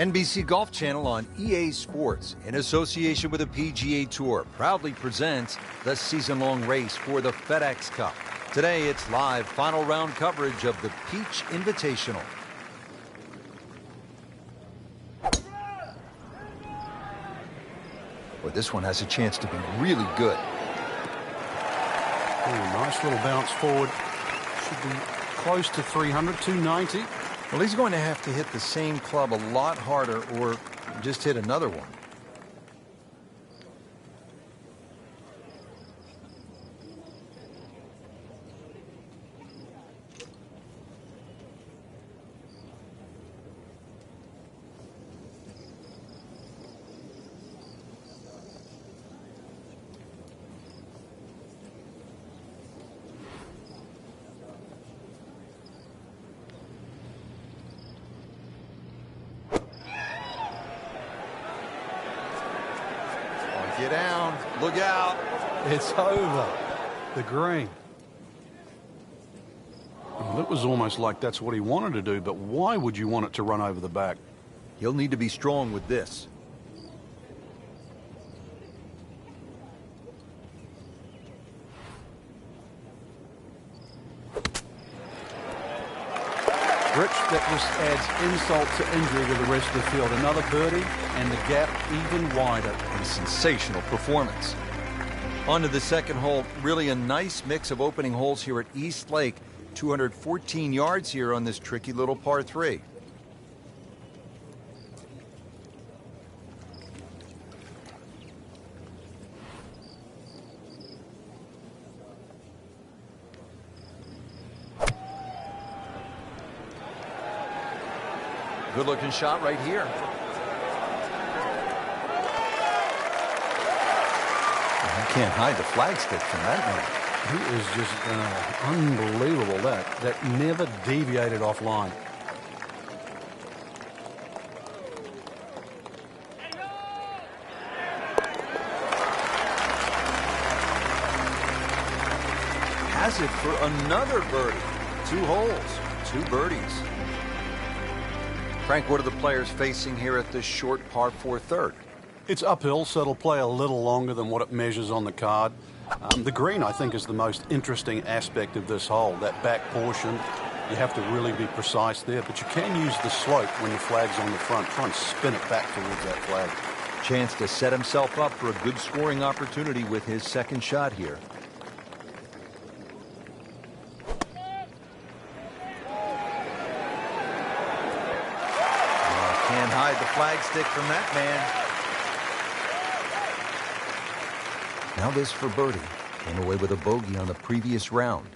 NBC Golf Channel on EA Sports, in association with the PGA Tour, proudly presents the season-long race for the FedEx Cup. Today, it's live final round coverage of the Peach Invitational. Well, this one has a chance to be really good. Oh, nice little bounce forward. Should be close to 300, 290. Well, he's going to have to hit the same club a lot harder or just hit another one. Get down. Look out. It's over. The green. Well, it was almost like that's what he wanted to do, but why would you want it to run over the back? He'll need to be strong with this. Rich, that just adds insult to injury to the rest of the field. Another birdie, and the gap even wider. A sensational performance. On to the second hole. Really a nice mix of opening holes here at East Lake. 214 yards here on this tricky little par 3. Good looking shot right here. You can't hide the flagstick from that man. He is just unbelievable. That never deviated off line. Has it for another birdie. 2 holes, 2 birdies. Frank, what are the players facing here at this short par 4 third? It's uphill, so it'll play a little longer than what it measures on the card. The green, I think, is the most interesting aspect of this hole. That back portion, you have to really be precise there, but you can use the slope when the flag's on the front. Try and spin it back towards that flag. Chance to set himself up for a good scoring opportunity with his second shot here. Can't hide the flagstick from that man. Now this for birdie. Came away with a bogey on the previous round.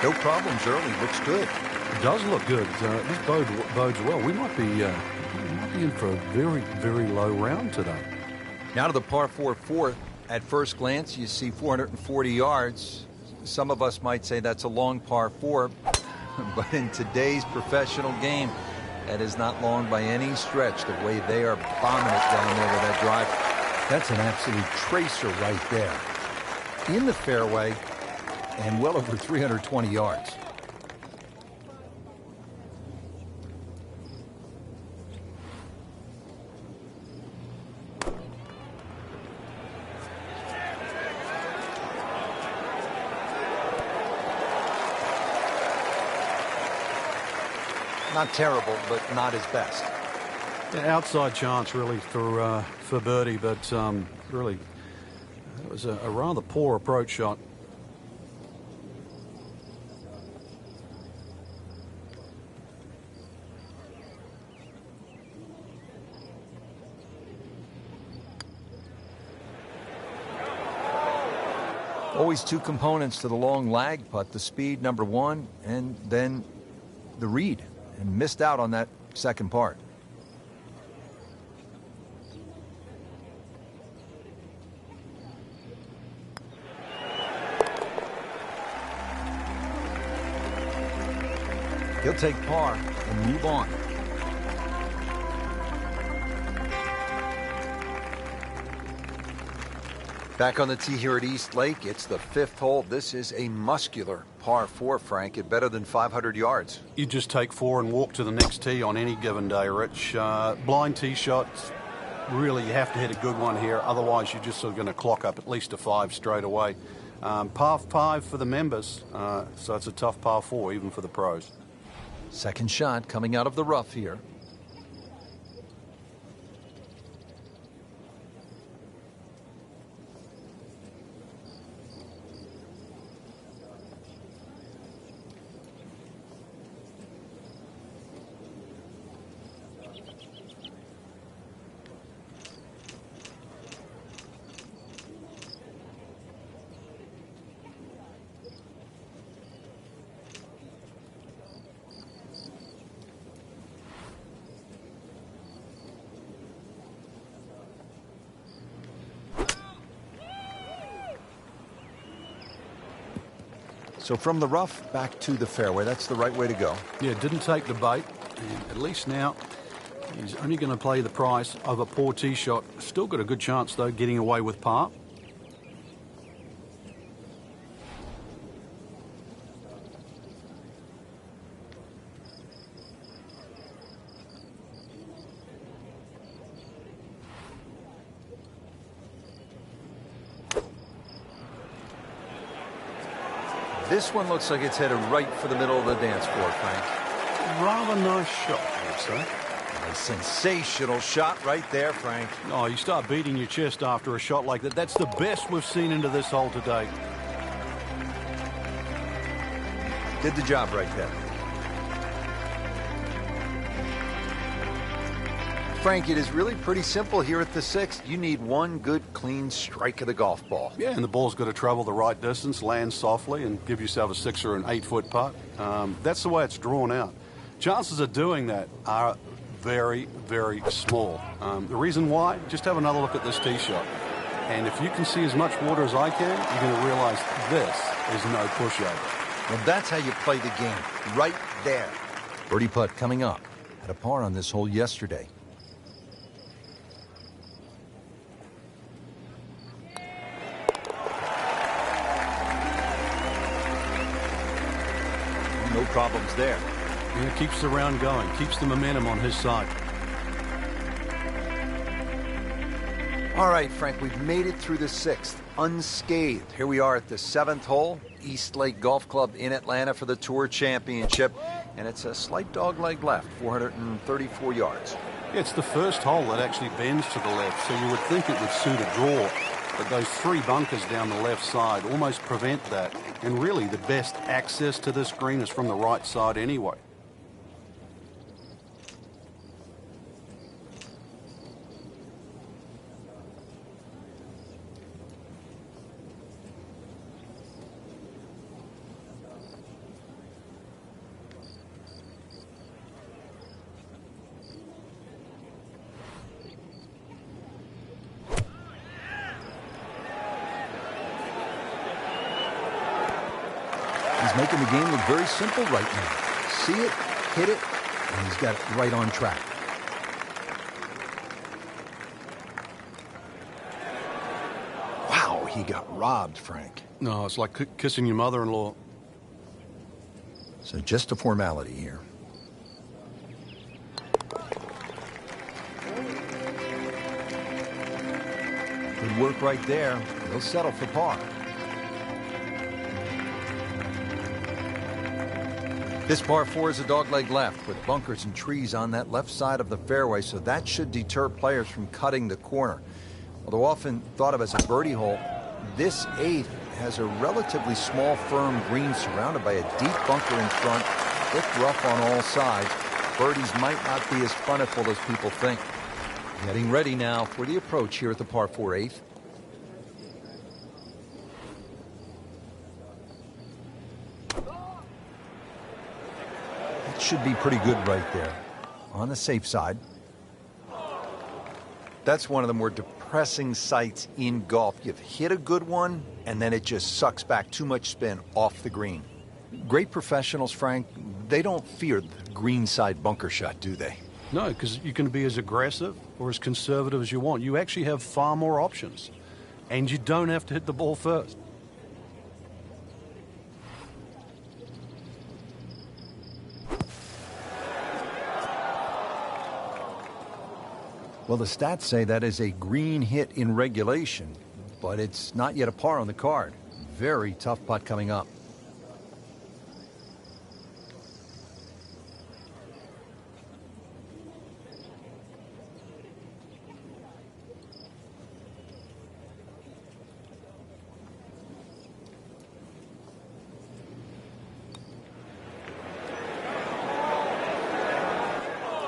No problems early. Looks good. It does look good. This bodes well. We might be in for a very, very low round today. Now to the par 4 fourth. At first glance, you see 440 yards. Some of us might say that's a long par 4, but in today's professional game, that is not long by any stretch, the way they are bombing it down there with that drive. That's an absolute tracer right there. In the fairway and well over 320 yards. Not terrible, but not his best. Yeah, outside chance, really, for birdie, but really, it was a rather poor approach shot. Always 2 components to the long lag putt, the speed, number 1, and then the read. And missed out on that second part. He'll take par and move on. Back on the tee here at East Lake, it's the 5th hole. This is a muscular par 4, Frank, at better than 500 yards. You just take 4 and walk to the next tee on any given day, Rich. Blind tee shots, really you have to hit a good one here. Otherwise, you're just sort of going to clock up at least a 5 straight away. Par 5 for the members, so it's a tough par 4 even for the pros. Second shot coming out of the rough here. So from the rough back to the fairway, that's the right way to go. Yeah, didn't take the bait, and at least now he's only going to play the price of a poor tee shot. Still got a good chance, though, getting away with par. This one looks like it's headed right for the middle of the dance floor, Frank. Rather nice shot, I would say. A sensational shot right there, Frank. Oh, you start beating your chest after a shot like that. That's the best we've seen into this hole today. Did the job right there. Frank, it is really pretty simple here at the 6th. You need one good, clean strike of the golf ball. Yeah, and the ball's got to travel the right distance, land softly, and give yourself a 6 or an 8-foot putt. That's the way it's drawn out. Chances of doing that are very, very small. The reason why, just have another look at this tee shot. And if you can see as much water as I can, you're going to realize this is no pushover. Well, that's how you play the game, right there. Birdie putt coming up. Had a par on this hole yesterday. No problems there. Yeah, keeps the round going, keeps the momentum on his side. All right, Frank, we've made it through the 6th unscathed. Here we are at the 7th hole, East Lake Golf Club in Atlanta for the Tour Championship. And it's a slight dogleg left, 434 yards. It's the first hole that actually bends to the left, so you would think it would suit a draw. But those 3 bunkers down the left side almost prevent that. And really, the best access to this green is from the right side anyway. He's making the game look very simple right now. See it, hit it, and he's got it right on track. Wow, he got robbed, Frank. No, it's like kissing your mother-in-law. So just a formality here. Good work right there. He'll settle for par. This par 4 is a dogleg left with bunkers and trees on that left side of the fairway, so that should deter players from cutting the corner. Although often thought of as a birdie hole, this 8th has a relatively small, firm green surrounded by a deep bunker in front, thick rough on all sides. Birdies might not be as plentiful as people think. Getting ready now for the approach here at the par 4 8th. Should be pretty good right there on the safe side. That's one of the more depressing sights in golf. You've hit a good one and then it just sucks back too much spin off the green. Great professionals, Frank, they don't fear the green side bunker shot, do they? No, because you can be as aggressive or as conservative as you want. You actually have far more options. and you don't have to hit the ball first. Well, the stats say that is a green hit in regulation, but it's not yet a par on the card. Very tough putt coming up.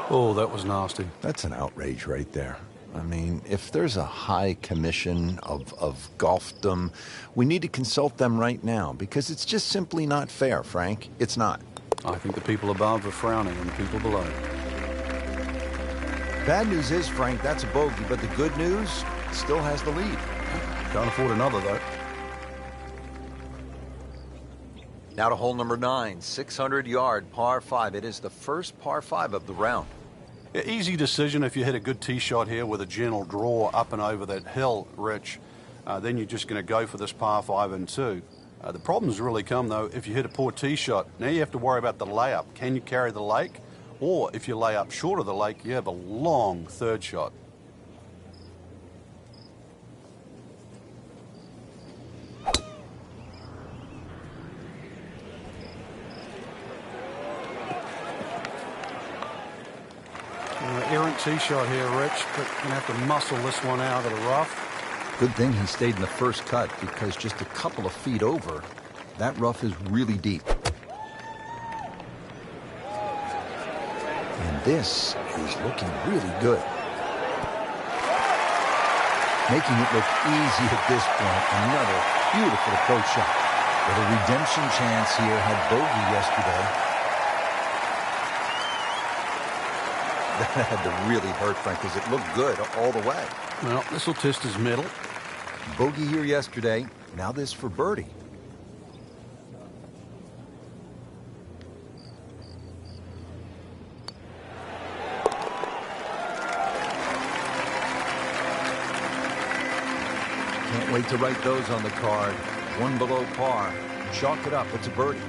Oh, that was nasty. That's an outrage right there. I mean, if there's a high commission of golfdom, we need to consult them right now because it's just simply not fair, Frank. It's not. I think the people above are frowning on the people below. Bad news is, Frank, that's a bogey, but the good news still has the lead. Can't afford another, though. Now to hole number 9, 600-yard par 5. It is the first par 5 of the round. Yeah, easy decision if you hit a good tee shot here with a gentle draw up and over that hill, Rich. Then you're just going to go for this par 5 and 2. The problems really come, though, if you hit a poor tee shot. Now you have to worry about the layup. Can you carry the lake? Or if you lay up short of the lake, you have a long third shot. Errant tee shot here, Rich, but going to have to muscle this one out of the rough. Good thing he stayed in the first cut because just a couple of feet over, that rough is really deep. And this is looking really good. Making it look easy at this point. Another beautiful approach shot. With a redemption chance here, had bogey yesterday. That had to really hurt, Frank, because it looked good all the way. Well, this will test his middle. Bogey here yesterday. Now this for birdie. Can't wait to write those on the card. One below par. Chalk it up. It's a birdie.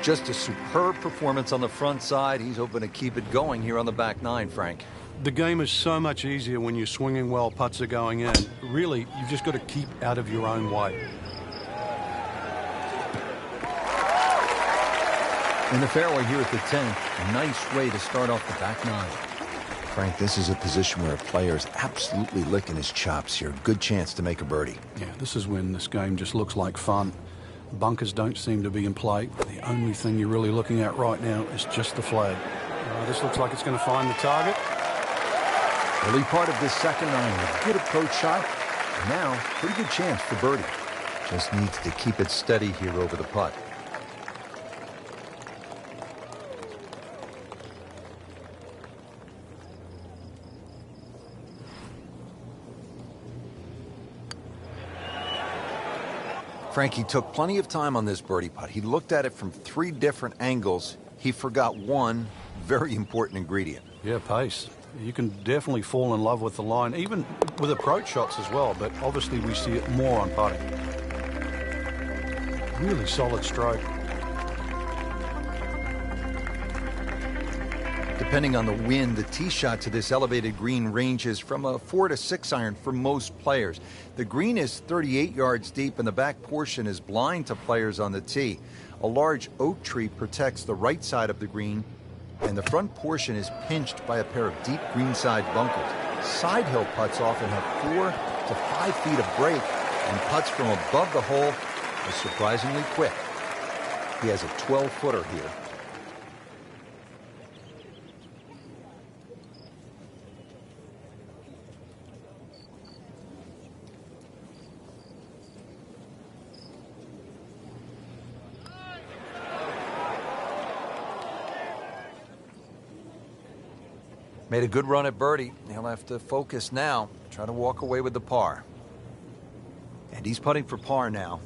Just a superb performance on the front side. He's hoping to keep it going here on the back 9, Frank. The game is so much easier when you're swinging well, putts are going in. Really, you've just got to keep out of your own way. In the fairway here at the 10th. Nice way to start off the back 9. Frank, this is a position where a player is absolutely licking his chops here. Good chance to make a birdie. Yeah, this is when this game just looks like fun. Bunkers don't seem to be in play. The only thing you're really looking at right now is just the flag. This looks like it's going to find the target. Early part of this second 9, a good approach shot. And now, pretty good chance for birdie. Just needs to keep it steady here over the putt. Frankie took plenty of time on this birdie putt. He looked at it from 3 different angles. He forgot one very important ingredient. Yeah, pace. You can definitely fall in love with the line, even with approach shots as well, but obviously we see it more on putting. Really solid stroke. Depending on the wind, the tee shot to this elevated green ranges from a 4 to 6 iron for most players. The green is 38 yards deep and the back portion is blind to players on the tee. A large oak tree protects the right side of the green and the front portion is pinched by a pair of deep greenside bunkers. Side hill putts often have 4 to 5 feet of break and putts from above the hole are surprisingly quick. He has a 12-footer here. Made a good run at birdie. He'll have to focus now. Try to walk away with the par. And he's putting for par now.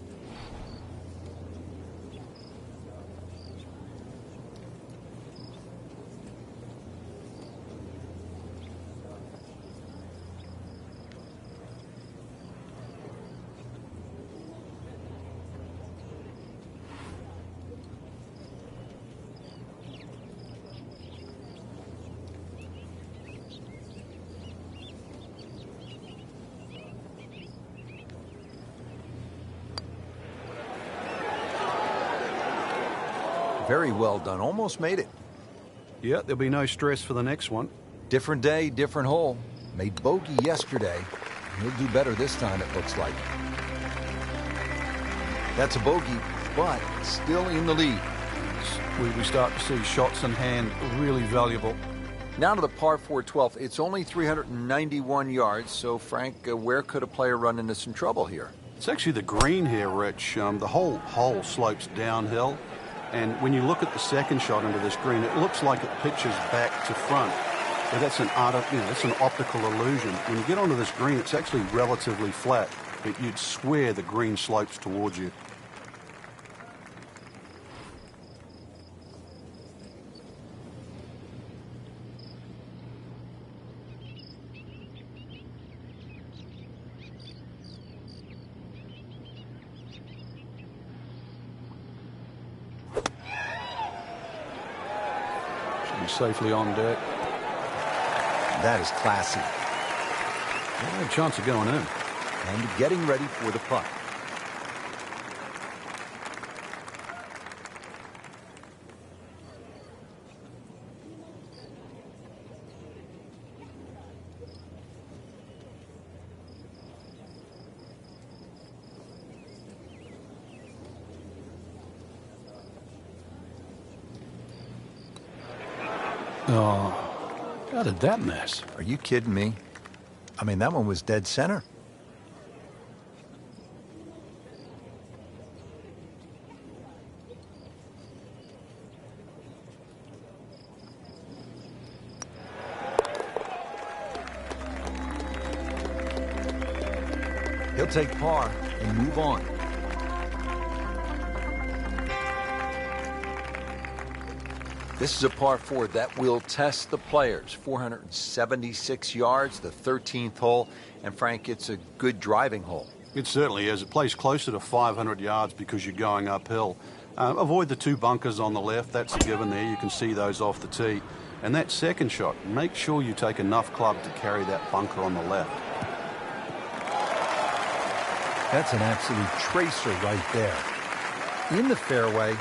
Very well done. Almost made it. Yeah, there'll be no stress for the next one. Different day, different hole. Made bogey yesterday. He'll do better this time, it looks like. That's a bogey, but still in the lead. We start to see shots in hand really valuable. Now to the par 4 12th. It's only 391 yards, so Frank, where could a player run into some trouble here? It's actually the green here, Rich. The whole hole slopes downhill, and when you look at the second shot into this green, it looks like it pitches back to front. But that's that's an optical illusion. When you get onto this green, it's actually relatively flat, but you'd swear the green slopes towards you. Should be safely on deck. That is classy. No chance of going in. And getting ready for the putt. Oh. How did that miss? Are you kidding me? I mean, that one was dead center. He'll take par and move on. This is a par 4 that will test the players. 476 yards, the 13th hole. And Frank, it's a good driving hole. It certainly is. It plays closer to 500 yards because you're going uphill. Avoid the two bunkers on the left. That's a given there. You can see those off the tee. And that second shot, make sure you take enough club to carry that bunker on the left. That's an absolute tracer right there. In the fairway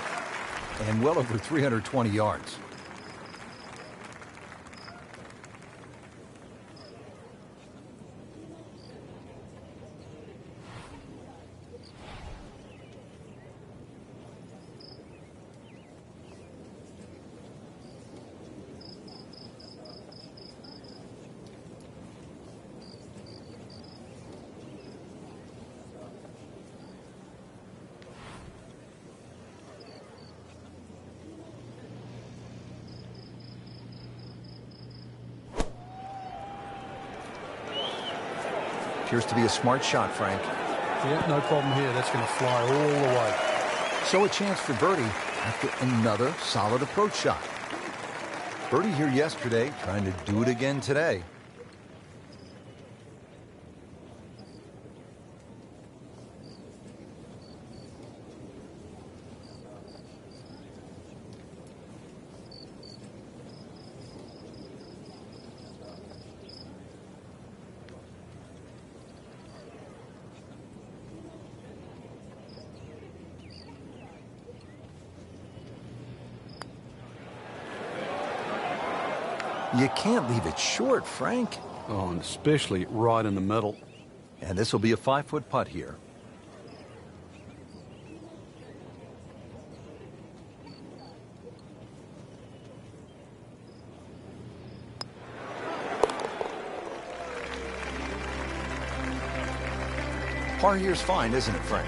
and well over 320 yards. Appears to be a smart shot, Frank. Yeah, no problem here. That's going to fly all the way. So a chance for birdie after another solid approach shot. Birdie here yesterday, trying to do it again today. You can't leave it short, Frank. Oh, and especially right in the middle. And this will be a 5-foot putt here. Par here's fine, isn't it, Frank?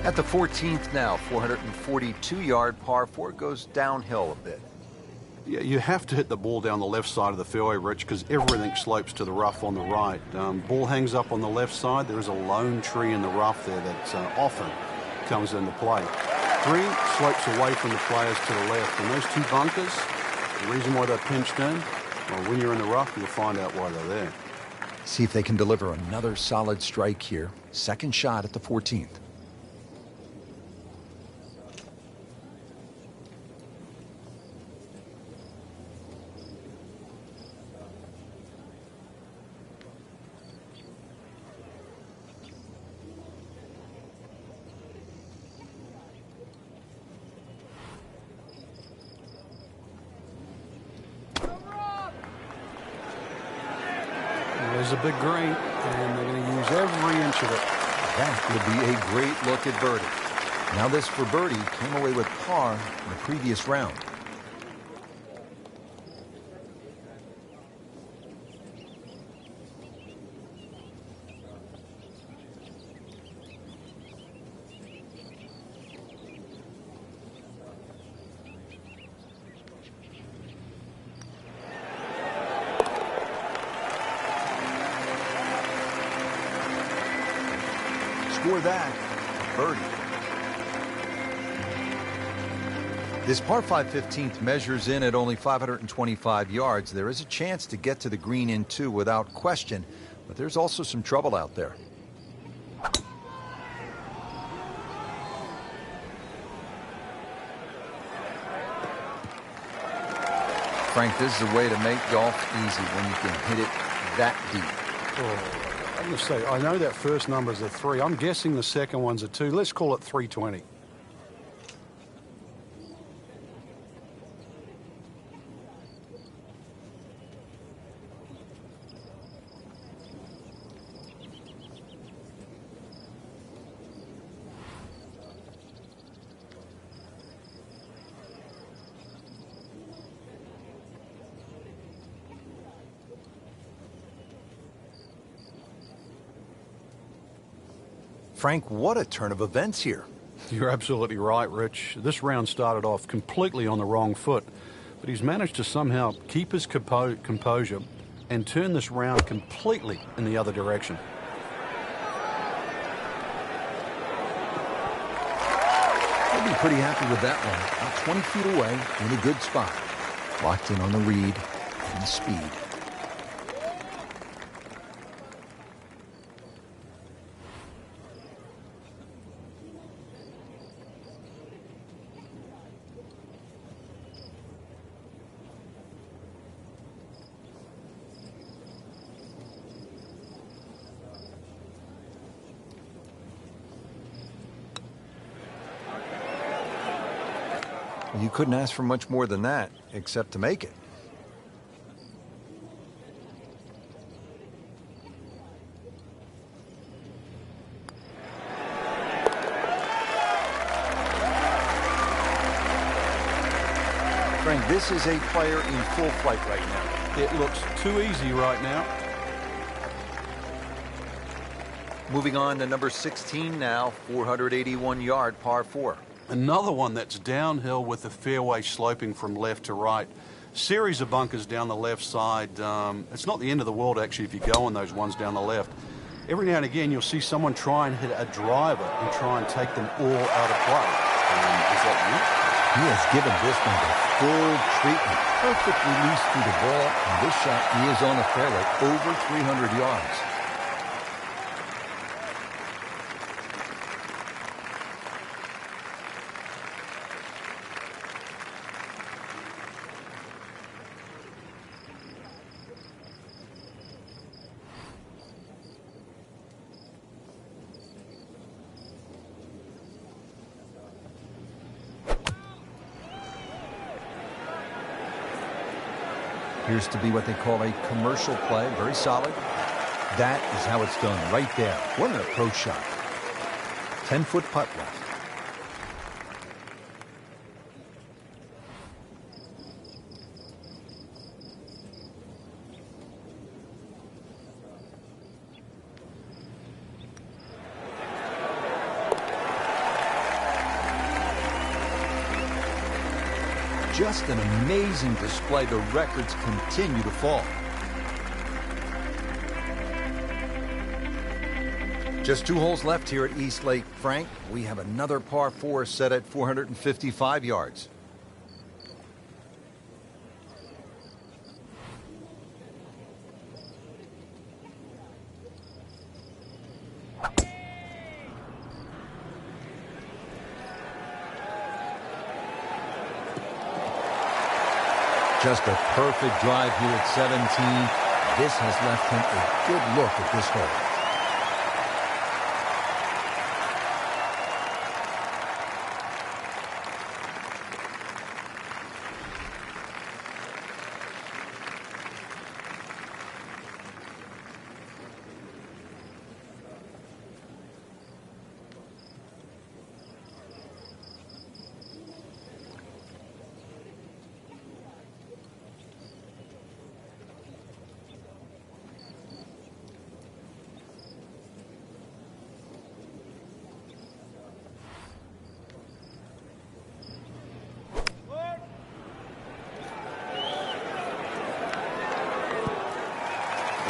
At the 14th now, 442-yard par 4 goes downhill a bit. Yeah, you have to hit the ball down the left side of the fairway, Rich, because everything slopes to the rough on the right. Ball hangs up on the left side. There is a lone tree in the rough there that often comes into play. Green slopes away from the players to the left, and those two bunkers, the reason why they're pinched in, well, when you're in the rough, you'll find out why they're there. See if they can deliver another solid strike here. Second shot at the 14th. is a big green, and they're going to use every inch of it. That would be a great look at birdie. Now this for birdie came away with par in the previous round. Score that, birdie. This par 5 15th measures in at only 525 yards. There is a chance to get to the green in two without question, but there's also some trouble out there. Frank, this is a way to make golf easy when you can hit it that deep. Oh. I'm going to say, I know that first number is a 3. I'm guessing the second one's a 2. Let's call it 320. Frank, what a turn of events here. You're absolutely right, Rich. This round started off completely on the wrong foot, but he's managed to somehow keep his composure and turn this round completely in the other direction. I'll be pretty happy with that one. About 20 feet away in a good spot. Locked in on the read and the speed. You couldn't ask for much more than that, except to make it. Frank, this is a player in full flight right now. It looks too easy right now. Moving on to number 16 now, 481-yard par 4. Another one that's downhill with the fairway sloping from left to right. Series of bunkers down the left side. It's not the end of the world, actually, if you go on those ones down the left. Every now and again, you'll see someone try and hit a driver and try and take them all out of play. Is that you? He has given this one the full treatment. Perfect release through the ball, and this shot, he is on the fairway, over 300 yards. Appears to be what they call a commercial play. Very solid. That is how it's done right there. What an approach shot. 10-foot putt left. Just an amazing display. The records continue to fall. Just 2 holes left here at East Lake. Frank, we have another par 4 set at 455 yards. Just a perfect drive here at 17. This has left him a good look at this hole.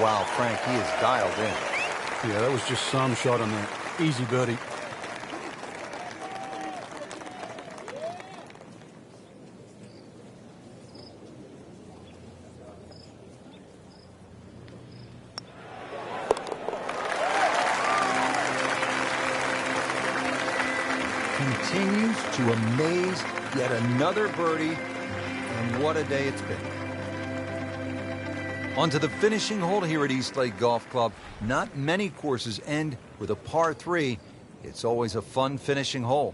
Wow, Frank, he is dialed in. Yeah, that was just some shot on there. Easy birdie. Continues to amaze. Yet another birdie, and what a day it's been. On to the finishing hole here at Eastlake Golf Club. Not many courses end with a par 3. It's always a fun finishing hole.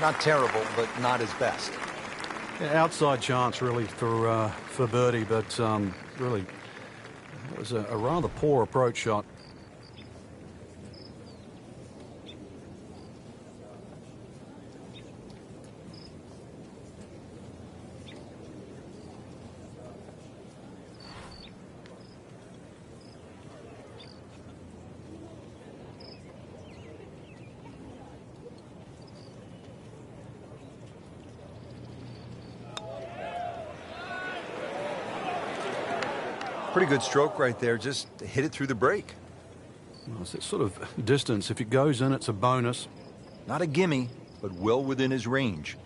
Not terrible, but not his best. Yeah, outside chance, really, for birdie, but really, it was a rather poor approach shot. Pretty good stroke right there. Just hit it through the break. Well, it's that sort of distance. If it goes in, it's a bonus. Not a gimme, but well within his range.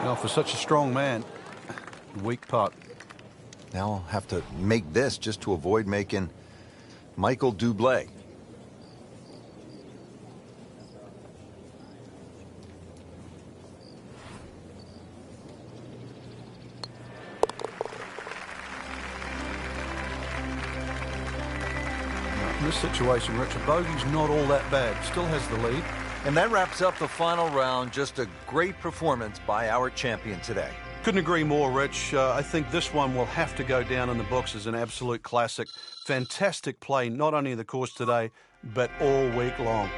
Well, for such a strong man, weak putt. Now I'll have to make this just to avoid making Michael Bublé. In this situation, Rich, a bogey's not all that bad. Still has the lead. And that wraps up the final round. Just a great performance by our champion today. Couldn't agree more, Rich. I think this one will have to go down in the books as an absolute classic. Fantastic play, not only in the course today, but all week long.